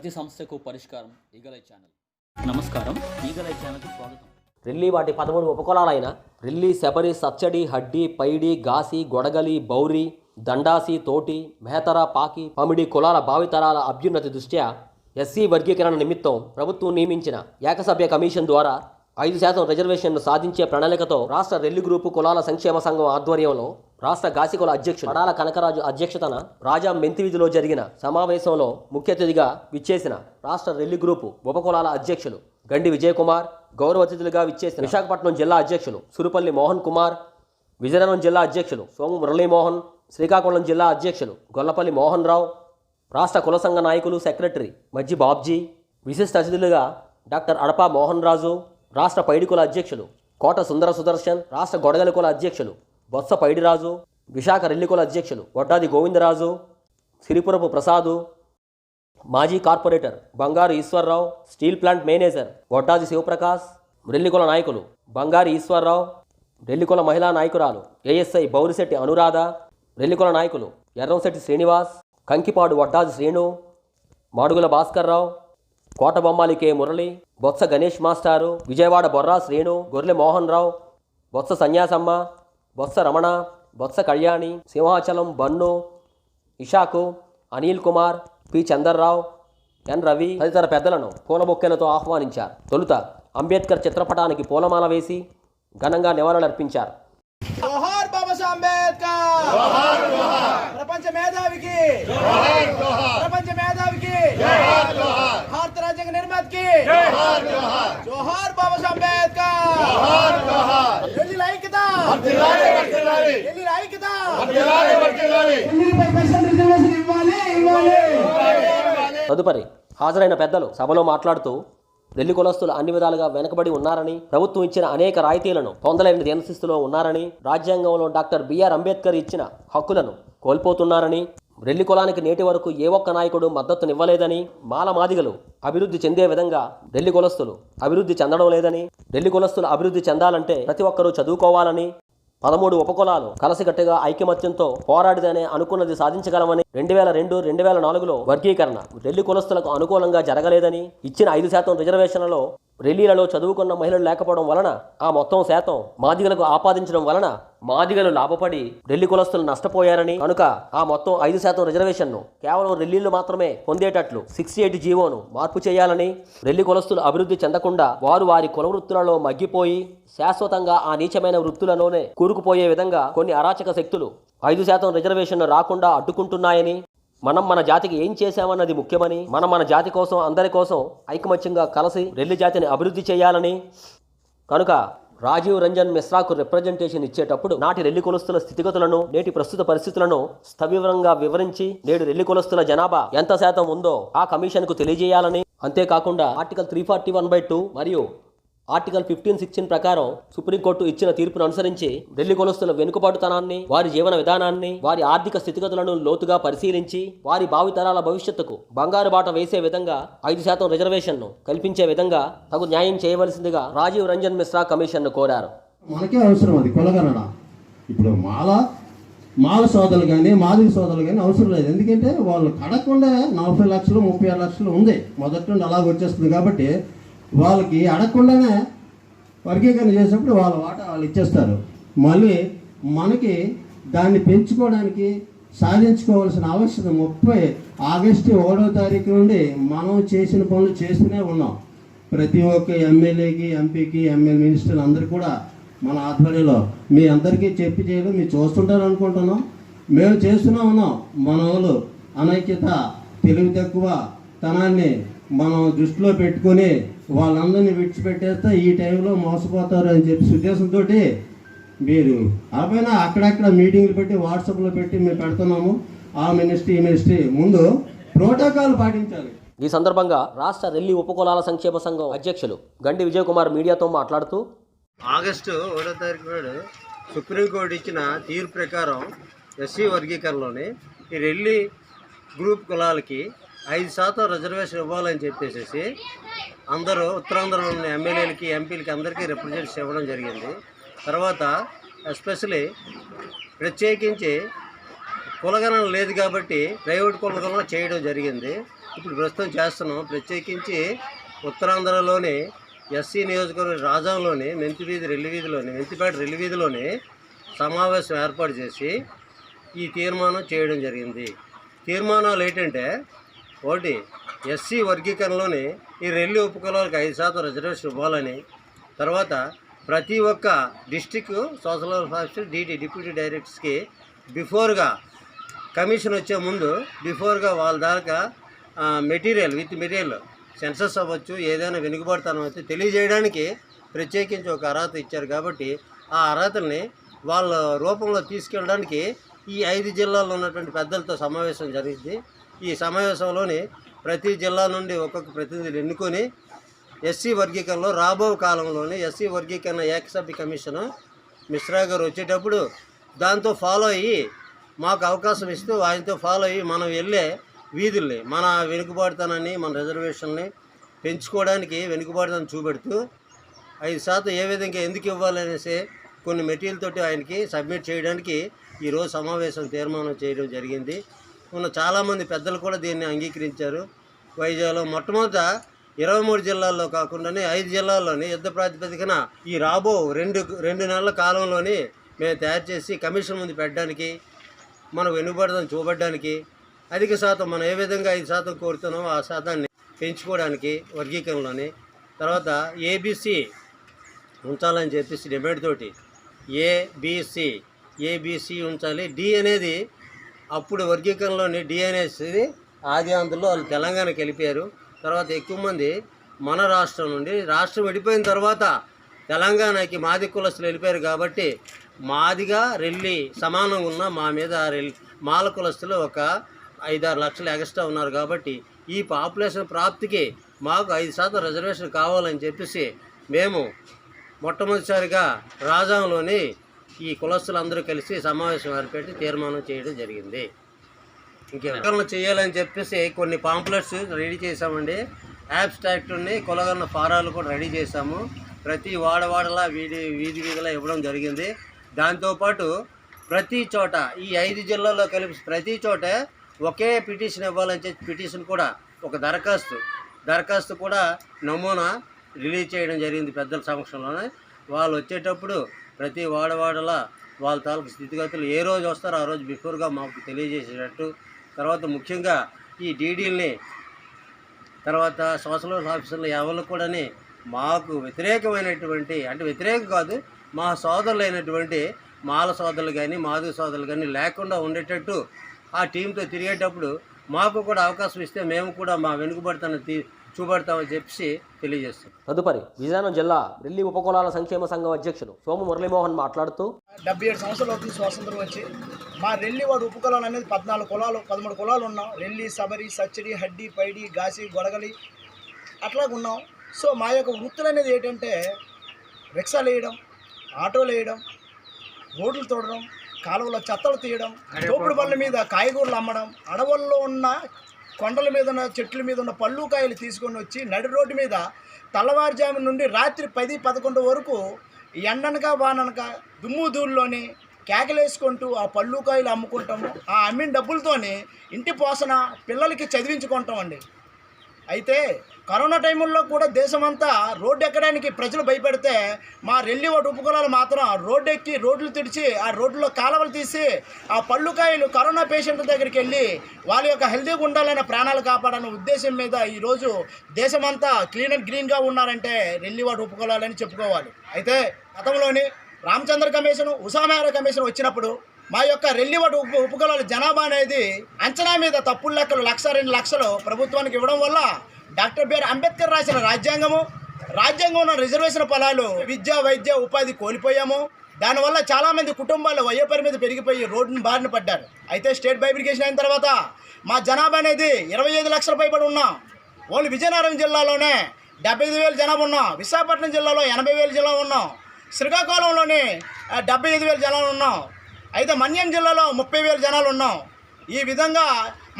ప్రతి సమస్యకు పరిష్కారం ఈగలై ఛానల్. నమస్కారం, ఈగలై ఛానల్కి స్వాగతం. రెల్లి వాటి 13 ఉపకులాలైన రెల్లి, శబరి, సచ్చడి, హడ్డి, పైడి, గాసి, గొడగలి, బౌరి, దండాసి, తోటి, మెహతర, పాకి, పమిడి కులాల భావితరాల అభ్యున్నతి దృష్ట్యా ఎస్సీ వర్గీకరణ నిమిత్తం ప్రభుత్వం నియమించిన ఏకసభ్య కమిషన్ ద్వారా 5% రిజర్వేషన్ను సాధించే ప్రణాళికతో రాష్ట్ర రెల్లి గ్రూపు కులాల సంక్షేమ సంఘం ఆధ్వర్యంలో రాష్ట్ర గాసికుల అధ్యక్షుడు పడాల కనకరాజు అధ్యక్షతన రాజా మెంతివీధిలో జరిగిన సమావేశంలో ముఖ్య అతిథిగా విచ్చేసిన రాష్ట్ర రెల్లి గ్రూపు ఉపకులాల అధ్యక్షులు గండి విజయకుమార్, గౌరవ అతిథులుగా విచ్చేసిన విశాఖపట్నం జిల్లా అధ్యక్షులు సురుపల్లి మోహన్ కుమార్, విజయనగరం జిల్లా అధ్యక్షులు సోము మురళీమోహన్, శ్రీకాకుళం జిల్లా అధ్యక్షులు గొల్లపల్లి మోహన్ రావు, రాష్ట్ర కుల సంఘ నాయకులు సెక్రటరీ మజ్జి బాబ్జీ, విశిష్ట అతిథులుగా డాక్టర్ అడపా మోహన్ రాజు, రాష్ట్ర పైడికుల అధ్యక్షులు కోట సుందర సుదర్శన్, రాష్ట్ర గొడగలి కుల అధ్యక్షులు బొత్స పైడిరాజు, విశాఖ రెల్లికుల అధ్యక్షులు వడ్డాది గోవిందరాజు, సిరిపురపు ప్రసాదు, మాజీ corporator Bangaru Eswararao, steel plant manager Vaddadi Sivaprakash, రెల్లికుల నాయకులు బంగారు ఈశ్వర్రావు, రెల్లికుల మహిళా నాయకురాలు ఏఎస్ఐ బౌరిశెట్టి అనురాధ, రెల్లికుల నాయకులు ఎర్రంశెట్టి శ్రీనివాస్, కంకిపాడు వడ్డాది శ్రీను, మాడుగుల భాస్కర్రావు, కోటబొమ్మాలి కె మురళి, బొత్స గణేష్ మాస్టారు, విజయవాడ బొర్రా శ్రీను, గొర్రె మోహన్ రావు, బొత్స సన్యాసమ్మ, బొత్స రమణ, బొత్స కళ్యాణి, సింహాచలం బన్ను, ఇషాకు, అనిల్ కుమార్, పి చందర్రావు, ఎన్ రవి తదితర పెద్దలను పూలబొక్కెలతో ఆహ్వానించారు. తొలుత అంబేద్కర్ చిత్రపటానికి పూలమాల వేసి ఘనంగా నివాళులర్పించారు. జోహార్ బాబా సాహెబ్ అంబేద్కర్, జోహార్ జోహార్. ప్రపంచ మేధావికి జోహార్ జోహార్. ప్రపంచ మేధావికి జోహార్ జోహార్. భారత రాజ్యాంగ నిర్మాతకి జోహార్ జోహార్. జోహార్ బాబా సాహెబ్ అంబేద్కర్, జోహార్ జోహార్. రెల్లి ఐక్యత వర్ధిల్లాలి వర్ధిల్లాలి. రెల్లి ఐక్యత వర్ధిల్లాలి వర్ధిల్లాలి. రెల్లిపై పర్సెంట్ రిజర్వేషన్ ఇవ్వాలి ఇవ్వాలి. తదుపరి హాజరైన పెద్దలు సభలో మాట్లాడుతూ రెల్లి కులస్తులు అన్ని విధాలుగా వెనుకబడి ఉన్నారని, ప్రభుత్వం ఇచ్చిన అనేక రాయితీలను పొందలేని దీనస్థితిలో ఉన్నారని, రాజ్యాంగంలో డాక్టర్ బిఆర్ అంబేద్కర్ ఇచ్చిన హక్కులను కోల్పోతున్నారని, రెల్లి కులానికి నేటి వరకు ఏ ఒక్క నాయకుడు మద్దతునివ్వలేదని, మాల మాదిగలు అభివృద్ధి చెందే విధంగా రెల్లి కులస్తులు అభివృద్ధి చెందడం లేదని, రెల్లి కులస్తులు అభివృద్ధి చెందాలంటే ప్రతి ఒక్కరూ చదువుకోవాలని, 13 ఉపకులాలు కలసికట్టుగా ఐకమత్యంతో పోరాడిదనే అనుకున్నది సాధించగలమని, 2002-2004లో వర్గీకరణ రెల్లి కులస్తులకు అనుకూలంగా జరగలేదని, ఇచ్చిన 5% రిజర్వేషన్లలో రెల్లీలలో చదువుకున్న మహిళలు లేకపోవడం వలన ఆ మొత్తం శాతం మాదిగలకు ఆపాదించడం వలన మాదిగలు లాభపడి రెల్లి కులస్తులు నష్టపోయారని, కనుక ఆ మొత్తం 5% రిజర్వేషన్ను కేవలం రెల్లీలు మాత్రమే పొందేటట్లు 68 జీవోను మార్పు చేయాలని, రెల్లి కులస్తులు అభివృద్ధి చెందకుండా వారు వారి కుల వృత్తులలో మగ్గిపోయి శాశ్వతంగా ఆ నీచమైన వృత్తులలోనే కూరుకుపోయే విధంగా కొన్ని అరాచక శక్తులు 5% రిజర్వేషన్ను రాకుండా అడ్డుకుంటున్నాయని, మనం మన జాతికి ఏం చేశామన్నది ముఖ్యమని, మనం మన జాతి కోసం అందరి కోసం ఐకమత్యంగా కలిసి రెల్లి జాతిని అభివృద్ధి చేయాలని, కనుక రాజీవ్ రంజన్ మిశ్రాకు రిప్రజెంటేషన్ ఇచ్చేటప్పుడు నాటి రెల్లి కులస్తుల స్థితిగతులను, నేటి ప్రస్తుత పరిస్థితులను సవివరంగా వివరించి నేడు రెల్లి కులస్తుల జనాభా ఎంత శాతం ఉందో ఆ కమిషన్కు తెలియజేయాలని, అంతేకాకుండా ఆర్టికల్ 341(2) మరియు ఆర్టికల్ 15(16) ప్రకారం సుప్రీంకోర్టు ఇచ్చిన తీర్పును అనుసరించి రెల్లి కులస్తుల వెనుకబాటుతనాన్ని, వారి జీవన విధానాన్ని, వారి ఆర్థిక స్థితిగతులను లోతుగా పరిశీలించి వారి భావితరాల భవిష్యత్తుకు బంగారు బాట వేసే విధంగా 5% రిజర్వేషన్ను కల్పించే విధంగా తగు న్యాయం చేయవలసిందిగా రాజీవ్ రంజన్ మిశ్రా కమిషన్ను కోరారు. మనకే అవసరం అది కులగణన. ఇప్పుడు మాల సోదరులు కానీ మాదిగ సోదరులు కానీ అవసరం లేదు. ఎందుకంటే వాళ్ళు కడగకుండా 40 లక్షలు 36 లక్షలు ఉంది మొదటి నుండి అలాగ వచ్చేస్తుంది. కాబట్టి వాళ్ళకి అడగకుండానే వర్గీకరణ చేసినప్పుడు వాళ్ళ వాటా వాళ్ళు ఇచ్చేస్తారు. మళ్ళీ మనకి దాన్ని పెంచుకోవడానికి సాధించుకోవాల్సిన ఆవశ్యకత 30 ఆగస్టు 1వ తారీఖు నుండి మనం చేసిన పనులు చేస్తూనే ఉన్నాం. ప్రతి ఒక్క ఎమ్మెల్యేకి, ఎంపీకి, ఎమ్మెల్యే మినిస్టర్లు అందరూ కూడా మన ఆధ్వర్యంలో మీ అందరికీ చెప్పి చేయడం మీరు చూస్తుంటారు అనుకుంటున్నాం. మేము చేస్తూనే ఉన్నాం. మన వాళ్ళు అనైక్యత, తెలివి తక్కువ తనాన్ని మనం దృష్టిలో పెట్టుకొని వాళ్ళందరినీ విడిచిపెట్టేస్తే ఈ టైంలో మోసపోతారు అని చెప్పి ఉద్దేశంతో మీరు అపైనా అక్కడక్కడ మీటింగ్లు పెట్టి వాట్సాప్లో పెట్టి మేము పెడుతున్నాము. ఆ మినిస్ట్రీ ఈ మినిస్ట్రీ ముందు ప్రోటోకాల్ పాటించాలి. ఈ సందర్భంగా రాష్ట్ర రెల్లి ఉపకులాల సంక్షేమ సంఘం అధ్యక్షులు గండి విజయకుమార్ మీడియాతో మాట్లాడుతూ ఆగస్టు 1వ తారీఖు నాడు సుప్రీంకోర్టు ఇచ్చిన తీర్పు ప్రకారం ఎస్సీ వర్గీకరణలోని ఈ రెల్లి గ్రూప్ కులాలకి 5% రిజర్వేషన్ ఇవ్వాలని చెప్పేసి అందరూ ఉత్తరాంధ్రలో ఉన్న ఎమ్మెల్యేలకి, ఎంపీలకి అందరికీ రిప్రజెంటేషన్ ఇవ్వడం జరిగింది. తర్వాత ఎస్పెషలీ ప్రత్యేకించి కులగణన లేదు కాబట్టి ప్రైవేట్ కులగణన చేయడం జరిగింది. ఇప్పుడు ప్రస్తుతం చేస్తున్నాం. ప్రత్యేకించి ఉత్తరాంధ్రలోని ఎస్సీ నియోజకవర్గ రాజంలోని మెంతిపేట రెల్లి వీధిలోని సమావేశం ఏర్పాటు చేసి ఈ తీర్మానం చేయడం జరిగింది. తీర్మానాలు ఏంటంటే, ఒకటి, ఎస్సీ వర్గీకరణలోని ఈ రెల్లి ఉపకులాలకు 5% రిజర్వేషన్ ఇవ్వాలని, తర్వాత ప్రతి ఒక్క district social welfare officer deputy డైరెక్టర్స్కి బిఫోర్గా కమిషన్ వచ్చే ముందు బిఫోర్గా వాళ్ళ దాకా మెటీరియల్ సెన్సస్ అవ్వచ్చు, ఏదైనా వెనుకబడతానం అయితే తెలియజేయడానికి ప్రత్యేకించి ఒక అర్హత ఇచ్చారు. కాబట్టి ఆ అర్హతల్ని వాళ్ళ రూపంలో తీసుకెళ్ళడానికి ఈ 5 జిల్లాల్లో ఉన్నటువంటి పెద్దలతో సమావేశం జరిగింది. ఈ సమావేశంలోని ప్రతి జిల్లా నుండి ఒక్కొక్క ప్రతినిధులు ఎన్నుకొని ఎస్సీ వర్గీకరణలో రాబో కాలంలోని ఎస్సీ వర్గీకరణ ఏకసభ్య కమిషన్ మిశ్రా గారు వచ్చేటప్పుడు దాంతో ఫాలో అయ్యి మాకు అవకాశం ఇస్తూ ఆయనతో ఫాలో అయ్యి మనం వెళ్ళే వీధుల్ని మన వెనుకబాటుతనాన్ని, మన రిజర్వేషన్ని పెంచుకోవడానికి వెనుకబాటుతనం చూపెడుతూ 5% ఏ విధంగా ఎందుకు ఇవ్వాలనేసి కొన్ని మెటీరియల్ తోటి ఆయనకి సబ్మిట్ చేయడానికి ఈరోజు సమావేశం తీర్మానం చేయడం జరిగింది. చాలామంది పెద్దలు కూడా దీన్ని అంగీకరించారు. వైజాగ్లో మొట్టమొదట 23 జిల్లాల్లో కాకుండానే 5 జిల్లాల్లోని యుద్ధ ప్రాతిపదికన ఈ రాబో రెండు నెలల కాలంలోని మేము తయారు చేసి కమిషన్ ముందు పెట్టడానికి, మనం వెనుకబడదని చూపడానికి, అధిక శాతం మనం ఏ విధంగా 5% కోరుతున్నామో ఆ శాతాన్ని పెంచుకోవడానికి వర్గీకరణలోని, తర్వాత ఏబీసీ ఉంచాలని చెప్పేసి డిమాండ్ తోటి ఏబీసీ ఉంచాలి. డి అనేది అప్పుడు వర్గీకరణలోని డి అనేది ఆది ఆంధ్రలో వాళ్ళు తెలంగాణకి వెళ్ళిపోయారు. తర్వాత ఎక్కువ మంది మన రాష్ట్రం నుండి, రాష్ట్రం విడిపోయిన తర్వాత తెలంగాణకి మాది కులస్తులు వెళ్ళిపోయారు. కాబట్టి మాదిగా రెల్లి సమానంగా ఉన్న మా మీద మాల కులస్తులు ఒక 5-6 లక్షలు ఎక్స్ట్రా ఉన్నారు. కాబట్టి ఈ పాపులేషన్ ప్రాప్తికి మాకు 5% రిజర్వేషన్ కావాలని చెప్పేసి మేము మొట్టమొదటిసారిగా రాజాంలోని ఈ కులస్తులందరూ కలిసి సమావేశం ఏర్పెట్టి తీర్మానం చేయడం జరిగింది. ఇంకేమన్నా చేయాలని చెప్పేసి కొన్ని పాంప్లెట్స్ రెడీ చేసామండి. యాబ్స్ట్రాక్ట్ని కులగన్న ఫారాలు కూడా రెడీ చేసాము. ప్రతి వాడవాడలా వీధిలా ఇవ్వడం జరిగింది. దాంతోపాటు ప్రతి చోట ఈ 5 జిల్లాల్లో కలిపి ప్రతి చోట ఒకే పిటిషన్ ఇవ్వాలని చెప్పి పిటిషన్ కూడా ఒక దరఖాస్తు కూడా నమూనా రిలీజ్ చేయడం జరిగింది పెద్దల సమక్షంలోనే. వాళ్ళు వచ్చేటప్పుడు ప్రతి వాడవాడలా వాళ్ళ తాలూకు స్థితిగతులు ఏ రోజు వస్తారో ఆ రోజు బిఫోర్గా మాకు తెలియజేసేటట్టు, తర్వాత ముఖ్యంగా ఈ డీడీల్ని, తర్వాత సోషల్ వెల్ఫేర్ ఆఫీసర్లు ఎవరు కూడా మాకు వ్యతిరేకమైనటువంటి, అంటే వ్యతిరేకం కాదు, మా సోదరులు అయినటువంటి మాల సోదరులు కానీ మాదిగ సోదరులు కానీ లేకుండా ఉండేటట్టు ఆ టీంతో తిరిగేటప్పుడు మాకు కూడా అవకాశం ఇస్తే మేము కూడా మా వెనుకబడతాన్ని చూపెడతామని చెప్పి తెలియజేస్తాం. తదుపరి విజయనగరం జిల్లా రెల్లి ఉపకులాల సంక్షేమ సంఘం అధ్యక్షులు సోము మురళీమోహన్ మాట్లాడుతూ 77 సంవత్సరాలు అవుతుంది స్వాతంత్రం వచ్చి. మా రెల్లి వాడు ఉపకులాలు అనేది 14 కులాలు 13 కులాలు ఉన్నాం. రెల్లి, సబరి, సచ్చడి, హడ్డి, పైడి, గాసి, గొడగలి అట్లాగ ఉన్నాం. సో మా యొక్క వృత్తులు అనేది ఏంటంటే రిక్షాలు వేయడం, ఆటోలు వేయడం, రోడ్లు తోడడం, కాలువలో చెత్తలు తీయడం, తోపుడు బండ్ల మీద కాయగూరలు అమ్మడం, అడవుల్లో ఉన్న కొండల మీద ఉన్న చెట్ల మీద ఉన్న పళ్ళు కాయలు తీసుకొని వచ్చి నడి రోడ్డు మీద తెల్లవారుజాము నుండి రాత్రి 10-11 వరకు ఎండనక వాననక దుమ్ము ధూళిలోని కేకలేసుకుంటూ ఆ పళ్ళు కాయలు అమ్ముకుంటాము. ఆ అమ్మిన డబ్బులతోని ఇంటి పోషణ పిల్లలకి చదివించుకుంటామండి. అయితే కరోనా టైంలో కూడా దేశమంతా రోడ్డు ఎక్కడానికి ప్రజలు భయపడితే మా రెల్లివాడు ఉపకులాలు మాత్రం రోడ్డు ఎక్కి రోడ్లు తుడిచి ఆ రోడ్లో కాలువలు తీసి ఆ పళ్ళుకాయలు కరోనా పేషెంట్ల దగ్గరికి వెళ్ళి వాళ్ళ యొక్క హెల్తీగా ఉండాలనే ప్రాణాలు కాపాడనే ఉద్దేశం మీద ఈరోజు దేశమంతా క్లీన్ అండ్ గ్రీన్గా ఉన్నారంటే రెల్లివాడు ఉపకులాలని చెప్పుకోవాలి. అయితే గతంలోని రామచంద్ర కమిషన్, ఉసామేర కమిషన్ వచ్చినప్పుడు మా యొక్క రెల్లివాడు ఉపకులాల జనాభా అనేది అంచనా మీద తప్పుడు లెక్కలు 1-2 లక్షలు ప్రభుత్వానికి ఇవ్వడం వల్ల డాక్టర్ బిఆర్ అంబేద్కర్ రాసిన రాజ్యాంగంలో రిజర్వేషన్ ఫలాలు విద్య, వైద్య, ఉపాధి కోల్పోయాము. దానివల్ల చాలామంది కుటుంబాలు వయోపరిమితి పెరిగిపోయి రోడ్డును బారిన పడ్డారు. అయితే స్టేట్ బైఫర్కేషన్ అయిన తర్వాత మా జనాభా అనేది 25 లక్షల పైబడి ఉన్నాం. ఓన్లీ విజయనగరం జిల్లాలోనే 75,000 జనాభా ఉన్నాం. విశాఖపట్నం జిల్లాలో 80,000 జనాభా ఉన్నాం. శ్రీకాకుళంలోనే 75,000 జనాలు ఉన్నాం. అయితే మన్యం జిల్లాలో 30,000 జనాలు ఉన్నాం. ఈ విధంగా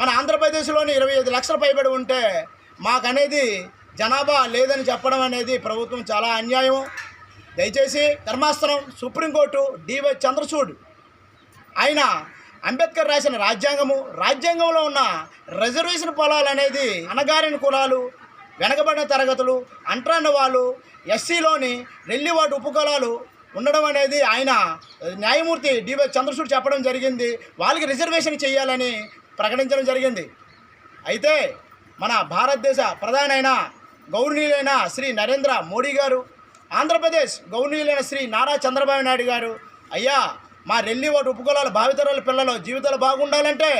మన ఆంధ్రప్రదేశ్లోని 25 లక్షల పైబడి ఉంటే మాకనేది జనాభా లేదని చెప్పడం అనేది ప్రభుత్వం చాలా అన్యాయం. దయచేసి ధర్మాసనం, సుప్రీంకోర్టు, డివై చంద్రచూడ్ ఆయన అంబేద్కర్ రాసిన రాజ్యాంగంలో ఉన్న రిజర్వేషన్ పొలాలు అనేది అణగారిన కులాలు, వెనకబడిన తరగతులు, అంటరాని వాళ్ళు, ఎస్సీలోని రెల్లివాటు ఉపకులాలు ఉండడం అనేది ఆయన న్యాయమూర్తి డివై చంద్రచూడ్ చెప్పడం జరిగింది. వాళ్ళకి రిజర్వేషన్ చేయాలని ప్రకటించడం జరిగింది. అయితే మన భారతదేశ ప్రధానైన గౌరవనీయులైన శ్రీ నరేంద్ర మోడీ గారు, ఆంధ్రప్రదేశ్ గౌరవనీయులైన శ్రీ నారా చంద్రబాబు నాయుడు గారు, అయ్యా మా రెల్లివాటు ఉపకులాల భావితరాల పిల్లలు జీవితాలు బాగుండాలంటే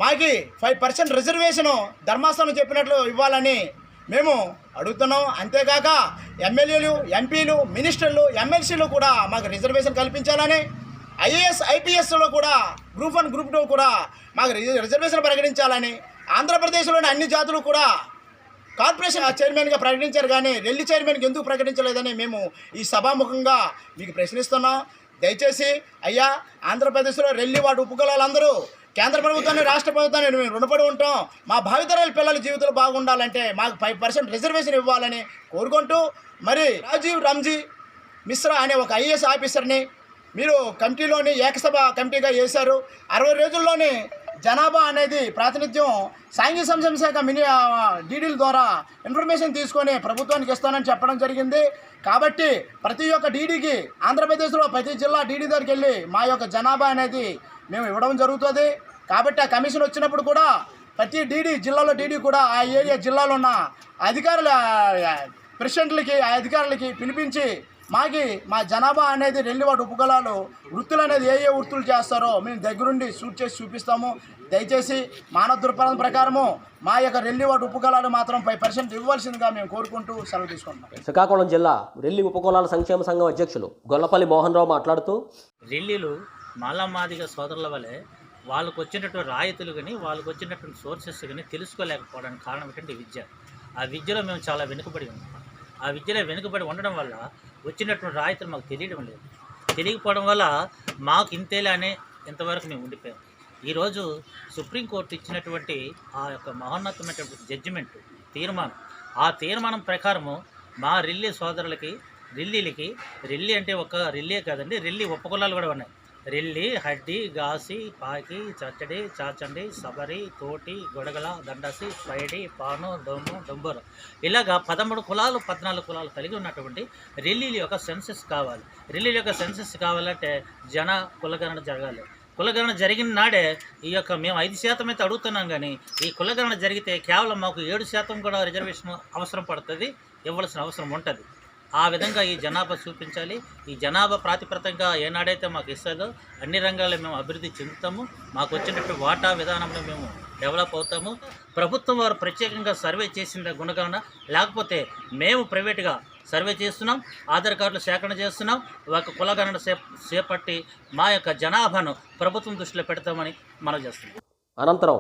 మాకి 5% రిజర్వేషను ధర్మాసనం చెప్పినట్లు ఇవ్వాలని మేము అడుగుతున్నాం. అంతేకాక ఎమ్మెల్యేలు, ఎంపీలు, మినిస్టర్లు, ఎమ్మెల్సీలు కూడా మాకు రిజర్వేషన్ కల్పించాలని, ఐఏఎస్, ఐపీఎస్లో కూడా గ్రూప్ 1, గ్రూప్ 2 కూడా మాకు రిజర్వేషన్ ప్రకటించాలని, ఆంధ్రప్రదేశ్లోని అన్ని జాతులు కూడా కార్పొరేషన్ చైర్మన్గా ప్రకటించారు కానీ రెల్లి చైర్మన్కి ఎందుకు ప్రకటించలేదని మేము ఈ సభాముఖంగా మీకు ప్రశ్నిస్తున్నాం. దయచేసి అయ్యా, ఆంధ్రప్రదేశ్లో రెల్లివాటు ఉపకులాలందరూ కేంద్ర ప్రభుత్వాన్ని, రాష్ట్ర ప్రభుత్వాన్ని మేము రుణపడి ఉంటాం. మా భావితరాల పిల్లల జీవితాలు బాగుండాలంటే మాకు 5% రిజర్వేషన్ ఇవ్వాలని కోరుకుంటూ, మరి రాజీవ్ రంజీ మిశ్రా అనే ఒక ఐఏఎస్ ఆఫీసర్ని మీరు కమిటీలోని ఏకసభ కమిటీగా వేశారు. 60 రోజుల్లోనే జనాభా అనేది ప్రాతినిధ్యం సాంఘిక సంక్షేమ శాఖ డీడీల ద్వారా ఇన్ఫర్మేషన్ తీసుకొని ప్రభుత్వానికి ఇస్తానని చెప్పడం జరిగింది. కాబట్టి ప్రతి ఒక్క డీడీకి ఆంధ్రప్రదేశ్లో ప్రతి జిల్లా డీడీ దగ్గరికి వెళ్ళి మా యొక్క జనాభా అనేది మేము ఇవ్వడం జరుగుతుంది. కాబట్టి ఆ కమిషన్ వచ్చినప్పుడు కూడా ప్రతి డీడీ జిల్లాలో డీడీ కూడా ఆ ఏరియా జిల్లాలో ఉన్న అధికారుల ప్రెసిడెంట్లకి, ఆ అధికారులకి పిలిపించి మా జనాభా అనేది రెల్లివాటు ఉపకులాలు వృత్తులు అనేది ఏ వృత్తులు చేస్తారో మేము దగ్గరుండి షూట్ చేసి చూపిస్తాము. దయచేసి మానవ దృక్పథం ప్రకారము మా యొక్క రెల్లివాటు ఉపకులాలు మాత్రం 5% ఇవ్వాల్సిందిగా మేము కోరుకుంటూ సెలవు తీసుకుంటాం. శ్రీకాకుళం జిల్లా రెల్లి ఉపకులాల సంక్షేమ సంఘం అధ్యక్షులు గొల్లపల్లి మోహన్ రావు మాట్లాడుతూ, రెల్లీలు మాలమాదిగ సోదరుల వలె వాళ్ళకు వచ్చినటువంటి రాయితీలు కానీ, వాళ్ళకు వచ్చినటువంటి సోర్సెస్ కానీ తెలుసుకోలేకపోవడానికి కారణం ఏంటంటే విద్య. ఆ విద్యలో మేము చాలా వెనుకబడి ఉన్నాం. ఆ విద్యలో వెనుకబడి ఉండడం వల్ల వచ్చినటువంటి రాయితీలు మాకు తెలియడం లేదు. తెలియకపోవడం వల్ల మాకు ఇంతేలా అనే ఇంతవరకు మేము ఉండిపోయాం. ఈరోజు సుప్రీంకోర్టు ఇచ్చినటువంటి ఆ యొక్క మహోన్నతమైనటువంటి జడ్జిమెంట్ ఆ తీర్మానం ప్రకారము మా రెల్లి సోదరులకి, రెల్లి అంటే ఒక రెల్లి కాదండి, రెల్లి ఉపకులాలు కూడా ఉన్నాయి. రెల్లి, హడ్డి, గాసి, పాకి, చచ్చడి, చాచండి, సబరి, తోటి, గొడగల, దండసి, పైడి, పాను, దొమ్ము, దొంబరు, ఇలాగా 13 కులాలు 14 కులాలు కలిగి ఉన్నటువంటి రెల్లీల యొక్క సెన్సెస్ కావాలి. రెల్లీల యొక్క సెన్సెస్ కావాలంటే కులగణన జరగాలి. కులగణన జరిగిన నాడే ఈ యొక్క మేము 5% అయితే అడుగుతున్నాం కానీ ఈ కులగణన జరిగితే కేవలం మాకు 7% కూడా రిజర్వేషన్ అవసరం పడుతుంది, ఇవ్వాల్సిన అవసరం ఉంటుంది. ఆ విధంగా ఈ జనాభా చూపించాలి. ఈ జనాభా ప్రాతిపదికగా ఏనాడైతే మాకు ఇస్తుందో అన్ని రంగాల్లో మేము అభివృద్ధి చెందుతాము. మాకు వచ్చినటువంటి వాటా విధానంలో మేము డెవలప్ అవుతాము. ప్రభుత్వం వారు ప్రత్యేకంగా సర్వే చేసిన గుణగణన, లేకపోతే మేము ప్రైవేట్గా సర్వే చేస్తున్నాం, ఆధార్ కార్డులు సేకరణ చేస్తున్నాం. ఒక కులగణన చేపట్టి మా యొక్క జనాభాను ప్రభుత్వం దృష్టిలో పెడతామని మనం చేస్తున్నాం. అనంతరం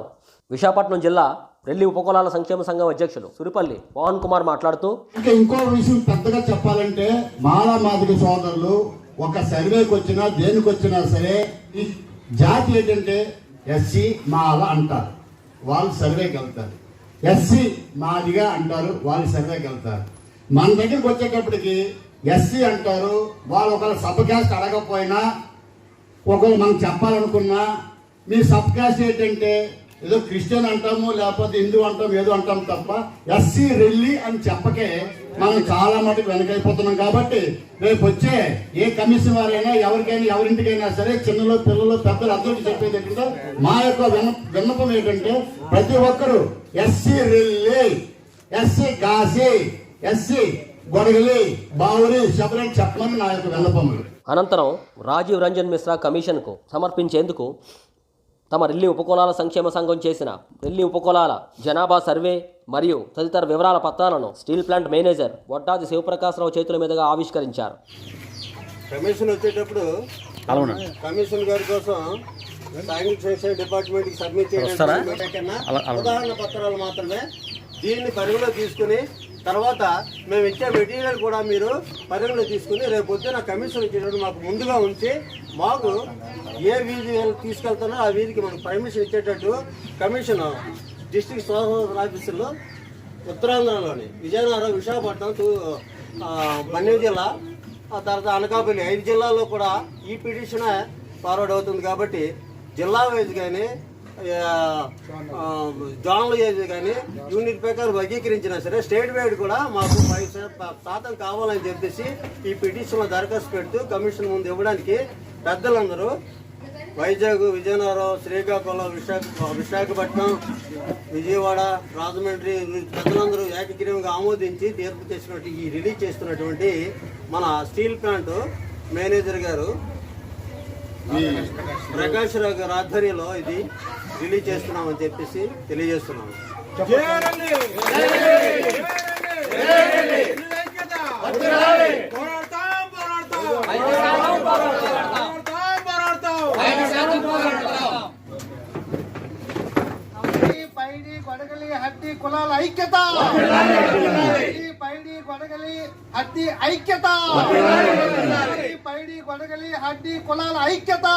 విశాఖపట్నం జిల్లా రెల్లి ఉపకులాల సంక్షేమ సంఘం అధ్యక్షులు సురిపల్లి మోహన్ కుమార్ మాట్లాడుతూ, ఇంకో విషయం పెద్దగా చెప్పాలంటే మాలమాదిగ సోదరులు ఒక సర్వేకి వచ్చినా దేనికి వచ్చినా సరే ఈ జాతి ఏంటంటే ఎస్సీ మాల అంటారు, వాళ్ళు సర్వేకి వెళ్తారు. ఎస్సీ మాదిగా అంటారు, వాళ్ళు సర్వేకి వెళ్తారు. మన దగ్గరికి వచ్చేటప్పటికి ఎస్సీ అంటారు, వాళ్ళు ఒకవేళ సబ్ క్యాస్ట్ అడగకపోయినా ఒకవేళ మనం చెప్పాలనుకున్నా మీ సబ్ క్యాస్ట్ ఏంటంటే ఏదో క్రిస్టియన్ అంటాము, లేకపోతే హిందూ అంటాం, ఏదో అంటాం తప్ప ఎస్సీ రెల్లి అని చెప్పకే మనం చాలా మటుకు వెనకైపోతున్నాం. కాబట్టి రేపు వచ్చే ఏ కమిషన్ వారైనా ఎవరికైనా ఎవరింటికైనా సరే చిన్నలు, పిల్లలు, పెద్దలు అందరికీ చెప్పేది ఏంటంటే మా యొక్క విన్నపం ఏంటంటే ప్రతి ఒక్కరూ SC Relli, SC Gasi, SC Godagali, Bavuri, Sabari చెప్పమని నా యొక్క విన్నపములు. అనంతరం రాజీవ్ రంజన్ మిశ్రా కమిషన్కు సమర్పించేందుకు తమ రెల్లి ఉపకులాల సంక్షేమ సంఘం చేసిన రెల్లి ఉపకులాల జనాభా సర్వే మరియు తదితర వివరాల పత్రాలను స్టీల్ ప్లాంట్ మేనేజర్ వడ్డాది శివప్రకాశరావు చేతుల మీదుగా ఆవిష్కరించారు. కమిషన్ వచ్చేటప్పుడు కమిషన్ గారి కోసం సాంఘిక సంక్షేమ డిపార్ట్మెంట్కి సబ్మిట్ చేయడం ఉదాహరణ పత్రాలు మాత్రమే. దీన్ని పరిగణలో తీసుకుని తర్వాత మేము ఇచ్చే మెటీరియల్ కూడా మీరు పరిగణలో తీసుకుని రేపు పొద్దున కమిషన్ ఇచ్చేటప్పుడు మాకు ముందుగా ఉంచి మాకు ఏ వీధి తీసుకెళ్తానో ఆ వీధికి మనకు పర్మిషన్ ఇచ్చేటట్టు కమిషన్ డిస్ట్రిక్ట్ సోషల్ ఆఫీసుల్లో ఉత్తరాంధ్రలోని విజయనగరం, విశాఖపట్నం, మన్యం జిల్లా, ఆ తర్వాత అనకాపల్లి 5 జిల్లాల్లో కూడా ఈ పిటిషన్ ఫార్వర్డ్ అవుతుంది. కాబట్టి జిల్లా వైజ్ కానీ జోనల్ వైజ్ కానీ యూనిట్ ప్రకారం వర్గీకరించినా సరే స్టేట్ వైడ్ కూడా మాకు 5% కావాలని చెప్పేసి ఈ పిటిషన్లో దరఖాస్తు పెడుతూ కమిషన్ ముందు ఇవ్వడానికి పెద్దలందరూ వైజాగ్, విజయనగరం, శ్రీకాకుళం, విశాఖపట్నం, విజయవాడ, రాజమండ్రి పెద్దలందరూ ఏకగ్రీవంగా ఆమోదించి తీర్పు చేసినట్టు ఈ రిలీజ్ చేస్తున్నటువంటి మన స్టీల్ ప్లాంట్ మేనేజర్ గారు ప్రకాష్ రావు గారి ఆధ్వర్యంలో ఇది రిలీజ్ చేస్తున్నామని చెప్పేసి తెలియజేస్తున్నాము. పైడి కొడగలి హద్ది కులాల ఐక్యత, పైడి కొడగలి హద్ది ఐక్యత, పైడి కొడగలి హద్ది కులాల ఐక్యత.